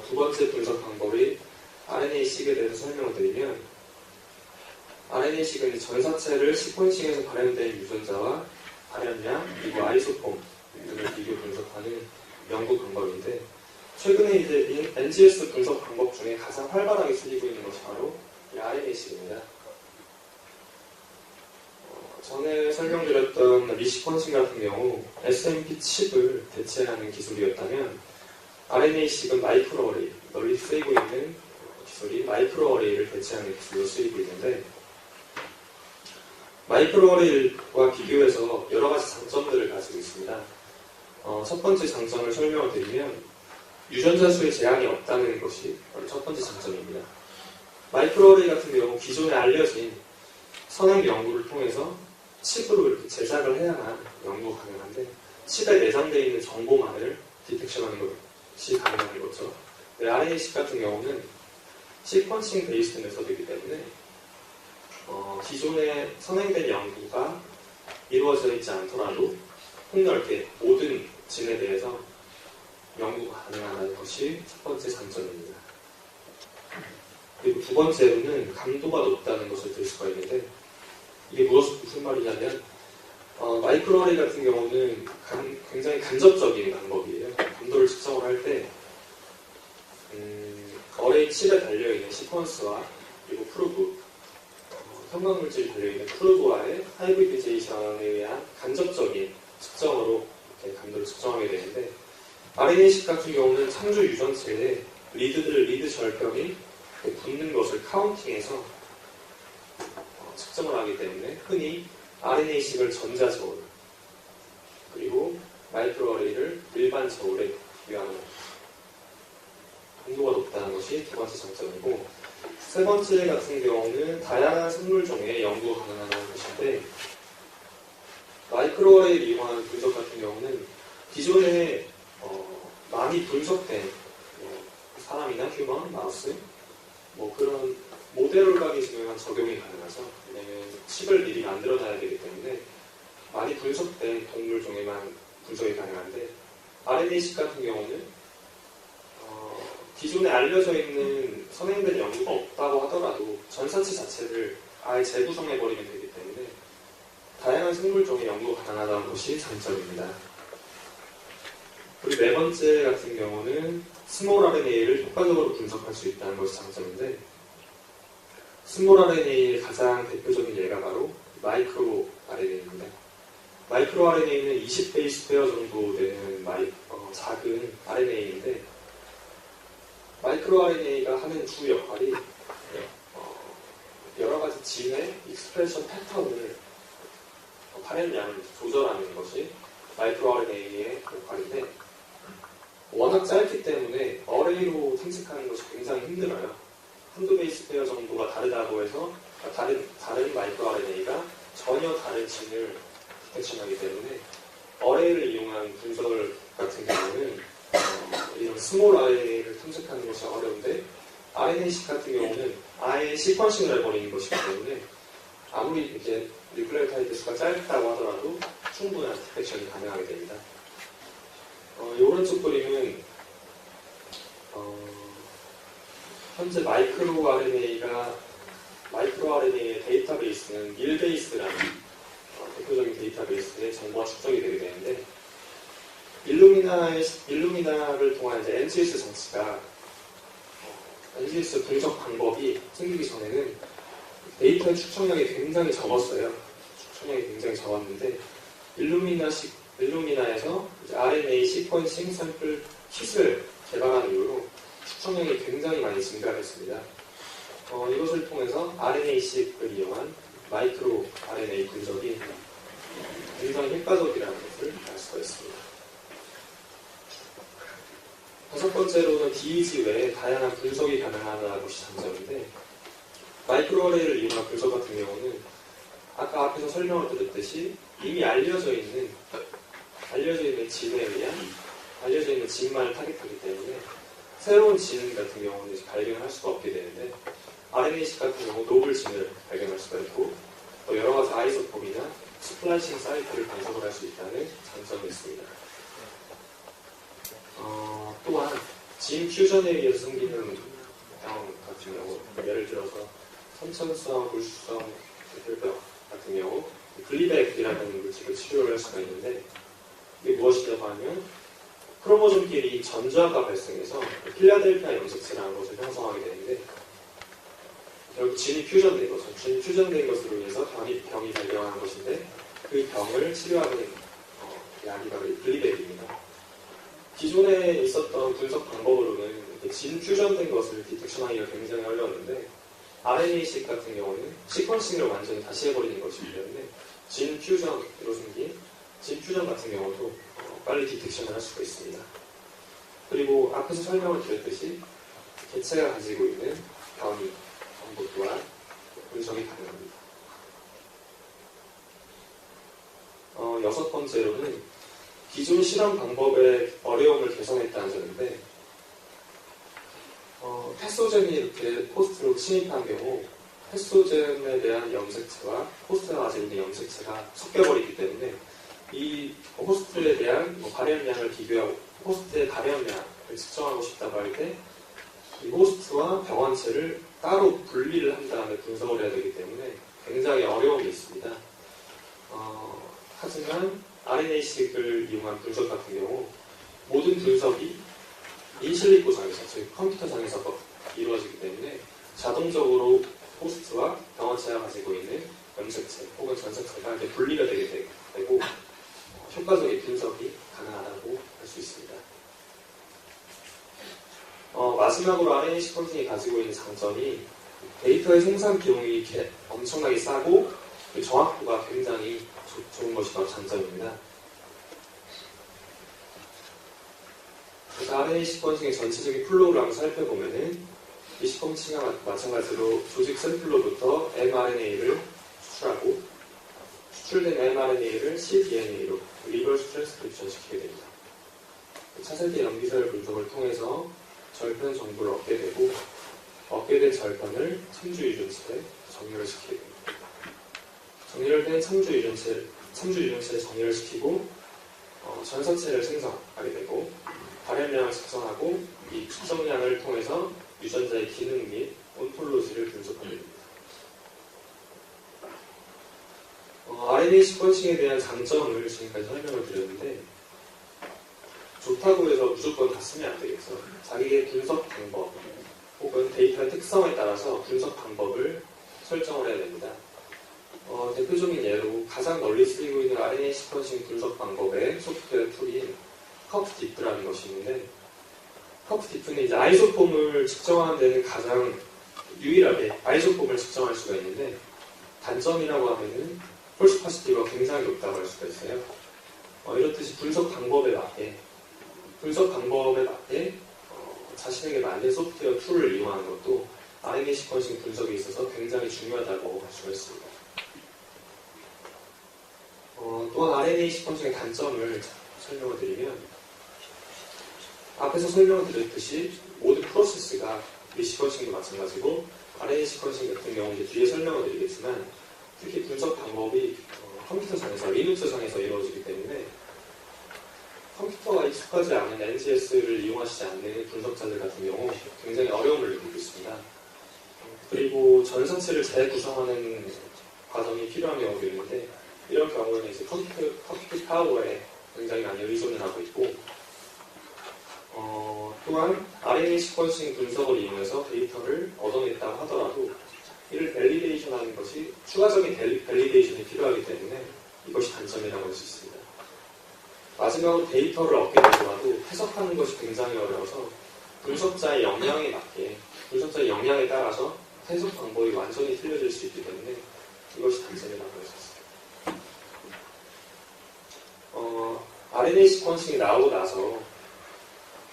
두 번째 분석 방법이 RNA-seq에 대해서 설명을 드리면, RNA-seq은 전사체를 시퀀싱해서 발현된 유전자와 발현량, 그리고 아이소폼 등을 비교 분석하는 연구 방법인데, 최근에 이제 NGS 분석 방법 중에 가장 활발하게 쓰이고 있는 것이 바로 이 RNA-seq입니다. 전에 설명드렸던 리시퀀싱 같은 경우 SMP 칩을 대체하는 기술이었다면, RNA-seq은 마이크로어레이, 널리 쓰이고 있는 기술이 마이크로어레이를 대체하는 기술로 쓰이고 있는데, 마이크로어레이와 비교해서 여러 가지 장점들을 가지고 있습니다. 첫 번째 장점을 설명을 드리면, 유전자 수에 제한이 없다는 것이 바로 첫 번째 장점입니다. 마이크로어레이 같은 경우 기존에 알려진 선행 연구를 통해서 칩으로 이렇게 제작을 해야만 연구가 가능한데, 칩에 내장되어 있는 정보만을 디텍션하는 것이 가능한 거죠. RNA-seq 같은 경우는 시퀀싱 베이스드 메서드이기 때문에 기존에 선행된 연구가 이루어져 있지 않더라도 폭넓게 모든 진에 대해서 연구가 가능하다는 것이 첫 번째 장점입니다. 그리고 두 번째로는 감도가 높다는 것을 들 수가 있는데, 이게 무슨 말이냐면, 마이크로어레이 같은 경우는 굉장히 간접적인 방법이에요. 감도를 측정을 할 때 어레이 칩에 달려있는 시퀀스와 그리고 프로브, 형광물질이 달려있는 프로브와의 하이브리디제이션에 의한 간접적인 측정으로 이렇게 감도를 측정하게 되는데, RNA-seq 같은 경우는 창조 유전체에 리드 절벽이 붙는 것을 카운팅해서 측정을 하기 때문에 흔히 RNA-seq을 전자 저울, 그리고 마이크로어레이를 일반 저울에 비교하는 강도가 높다는 것이 두 번째 장점이고, 세 번째 같은 경우는 다양한 생물종의 연구가 가능하다는 것인데, 마이크로어레이를 이용하는 분석 같은 경우는 기존에 많이 분석된 사람이나 휴먼, 마우스 그런 모델올가니즘에만 적용이 가능하죠. 왜냐하면 칩을 미리 만들어놔야 되기 때문에 많이 분석된 동물종에만 분석이 가능한데, RNA-seq 같은 경우는 기존에 알려져 있는 선행된 연구가 없다고 하더라도 전사체 자체를 아예 재구성해버리면 되기 때문에 다양한 생물종의 연구가 가능하다는 것이 장점입니다. 그리고 네 번째 같은 경우는 스몰 RNA를 효과적으로 분석할 수 있다는 것이 장점인데, 스몰 RNA의 가장 대표적인 예가 바로 마이크로 RNA입니다. 마이크로 RNA는 20베이스 페어 정도 되는 작은 RNA인데, 마이크로 RNA가 하는 주 역할이 여러 가지 진의 익스프레션 패턴을 발현량을 조절하는 것이 마이크로 RNA의 역할인데, 워낙 짧기 때문에 어레이로 탐색하는 것이 굉장히 힘들어요. 한두 베이스 페어 정도가 다르다고 해서 다른 마이크로 RNA가 전혀 다른 진을 디텍션하기 때문에 어레이를 이용한 분석 같은 경우는 이런 스몰 RNA를 탐색하는 것이 어려운데, RNA-seq 같은 경우는 아예 시퀀싱을 해버리는 것이기 때문에 아무리 이제 뉴클레오타이드 수가 짧다고 하더라도 충분한 디텍션이 가능하게 됩니다. 이 오른쪽 그림은 현재 마이크로 RNA의 데이터베이스는 밀베이스라는 대표적인 데이터베이스에 정보가 축적이 되게 되는데, 일루미나를 통한 이제 NGS 장치가 NGS 분석 방법이 생기기 전에는 데이터의 축적량이 굉장히 적었어요. 축적량이 굉장히 적었는데, 일루미나에서 RNA 시퀀싱 샘플 킷을 개발한 이후로 축적량이 굉장히 많이 증가했습니다. 이것을 통해서 RNA-seq을 이용한 마이크로 RNA 분석이 굉장히 효과적이라는 것을 알 수가 있습니다. 다섯 번째로는 DEG 외에 다양한 분석이 가능하다는 것이 장점인데, 마이크로어레이를 이용한 분석 같은 경우는 아까 앞에서 설명을 드렸듯이 이미 알려져 있는 진에 의한 알려져 있는 진만을 타겟하기 때문에 새로운 진 같은 경우는 이제 발견을 할 수가 없게 되는데, RNA-seq 같은 경우 노블 진을 발견할 수가 있고, 또 여러 가지 아이소폼이나 스플라이싱 사이트를 분석을 할 수 있다는 장점이 있습니다. 또한 진 퓨전에 의해서 생기는 병 같은 경우, 예를 들어서 선천성, 불수성 대표병 같은 경우 글리백이라는 물질을 치료를 할 수가 있는데, 이게 무엇이냐고 하면 크로모솜끼리 전자가 발생해서 필라델피아 염색체라는 것을 형성하게 되는데, 결국 진이 퓨전된 거죠. 진이 퓨전된 것으로 인해서 병이 발병하는 것인데, 그 병을 치료하는 약이 바로 글리백입니다. 기존에 있었던 분석 방법으로는 진 퓨전된 것을 디텍션하기가 굉장히 어려웠는데, RNA-seq 같은 경우는 시퀀싱을 완전히 다시 해버리는 것이기 때문에 진 퓨전으로 생긴 진 퓨전 같은 경우도 빨리 디텍션을 할 수가 있습니다. 그리고 앞에서 설명을 드렸듯이 개체가 가지고 있는 변이 정보 또한 분석이 가능합니다. 여섯 번째로는 기존 실험 방법의 어려움을 개선했다는 점인데, 패소젠이 이렇게 호스트로 침입한 경우 패소젠에 대한 염색체와 호스트가 가지고 있는 염색체가 섞여버리기 때문에 이 호스트에 대한 발현량을 비교하고 호스트의 발현량을 측정하고 싶다고 할 때 이 호스트와 병원체를 따로 분리를 한 다음에 분석을 해야 되기 때문에 굉장히 어려움이 있습니다. 하지만 RNA-seq을 이용한 분석 같은 경우 모든 분석이 인실리코상에서, 즉 컴퓨터상에서 이루어지기 때문에 자동적으로 호스트와 병원체가 가지고 있는 염색체 혹은 전색체가 이제 분리가 되게 되고 효과적인 분석이 가능하다고 할 수 있습니다. 마지막으로 RNA 시퀀싱이 가지고 있는 장점이 데이터의 생산 비용이 엄청나게 싸고 정확도가 굉장히 좋은 것이 바로 장점입니다. 그래서 RNA 시퀀싱의 전체적인 플로우를 한번 살펴보면은 이 시퀀싱과 마찬가지로 조직 샘플로부터 mRNA를 수출하고 수출된 mRNA를 cDNA로 리버스 트랜스크립션 시키게 됩니다. 차세대 염기설 분석을 통해서 절편 정보를 얻게 되고 얻게 된 절편을 참주 유전체에 정렬을 시키게 됩니다. 정렬된 참주 유전체에 정렬을 시키고 전사체를 생성하게 되고 발현량을 측정하고 이 측정량을 통해서 유전자의 기능 및 온톨로지를 분석하게 됩니다. RNA 시퀀싱에 대한 장점을 지금까지 설명을 드렸는데, 좋다고 해서 무조건 다 쓰면 안 되겠죠. 자기의 분석 방법 혹은 데이터의 특성에 따라서 분석 방법을 설정을 해야 됩니다. 대표적인 예로 가장 널리 쓰이고 있는 RNA 시퀀싱 분석 방법의 소프트웨어 툴인 컵디프라는 것이 있는데, 컵디프는 이제 아이소폼을 측정하는 데는 가장 유일하게 아이소폼을 측정할 수가 있는데, 단점이라고 하면은 폴스 파시티브가 굉장히 높다고 할 수가 있어요. 이렇듯이 분석 방법에 맞게 자신에게 맞는 소프트웨어 툴을 이용하는 것도 RNA 시퀀싱 분석에 있어서 굉장히 중요하다고 할 수가 있습니다. 또한 RNA 시퀀싱의 단점을 설명을 드리면, 앞에서 설명을 드렸듯이 모든 프로세스가 시퀀싱도 마찬가지고 RNA 시퀀싱 같은 경우 이제 뒤에 설명을 드리겠지만, 특히 분석 방법이 컴퓨터상에서 리눅스상에서 이루어지기 때문에 컴퓨터가 익숙하지 않은 NGS를 이용하시지 않는 분석자들 같은 경우 굉장히 어려움을 느끼고 있습니다. 그리고 전산체를 재구성하는 과정이 필요한 경우도 있는데, 이런 경우에는 이제 컴퓨터 파워에 굉장히 많이 의존을 하고 있고, 또한 RNA 시퀀싱 분석을 이용해서 데이터를 얻어냈다고 하더라도 이를 밸리데이션 하는 것이 추가적인 밸리데이션이 필요하기 때문에 이것이 단점이라고 할 수 있습니다. 마지막으로 데이터를 얻게 되더라도 해석하는 것이 굉장히 어려워서 분석자의 역량에 따라서 해석 방법이 완전히 틀려질 수 있기 때문에 이것이 단점이라고 할 수 있습니다. RNA 시퀀싱이 나오고 나서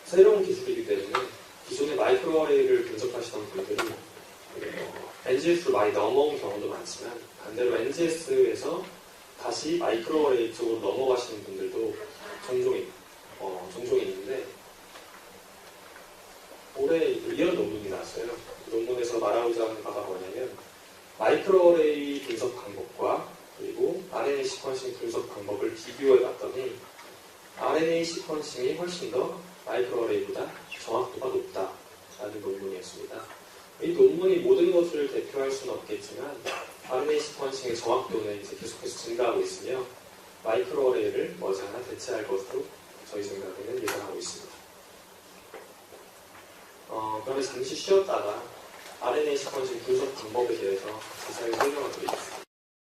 새로운 기술이기 때문에 기존의 마이크로어레이를 분석하시던 분들이 NGS로 많이 넘어온 경우도 많지만, 반대로 NGS에서 다시 마이크로어레이 쪽으로 넘어가시는 분들도 종종 있는데, 올해 이런 논문이 나왔어요. 논문에서 말하고자 하는 바가 뭐냐면, 마이크로어레이 분석 방법과 그리고 RNA 시퀀싱 분석 방법을 비교해 봤더니 RNA 시퀀싱이 훨씬 더 마이크로어레이보다 정확도가 이 논문이 모든 것을 대표할 수는 없겠지만 RNA 시퀀싱의 정확도는 이제 계속해서 증가하고 있으며 마이크로어레이를 머지않아 대체할 것으로 저희 생각에는 예상하고 있습니다. 그러면 잠시 쉬었다가 RNA 시퀀싱 분석 방법에 대해서 자세히 설명을 드리겠습니다.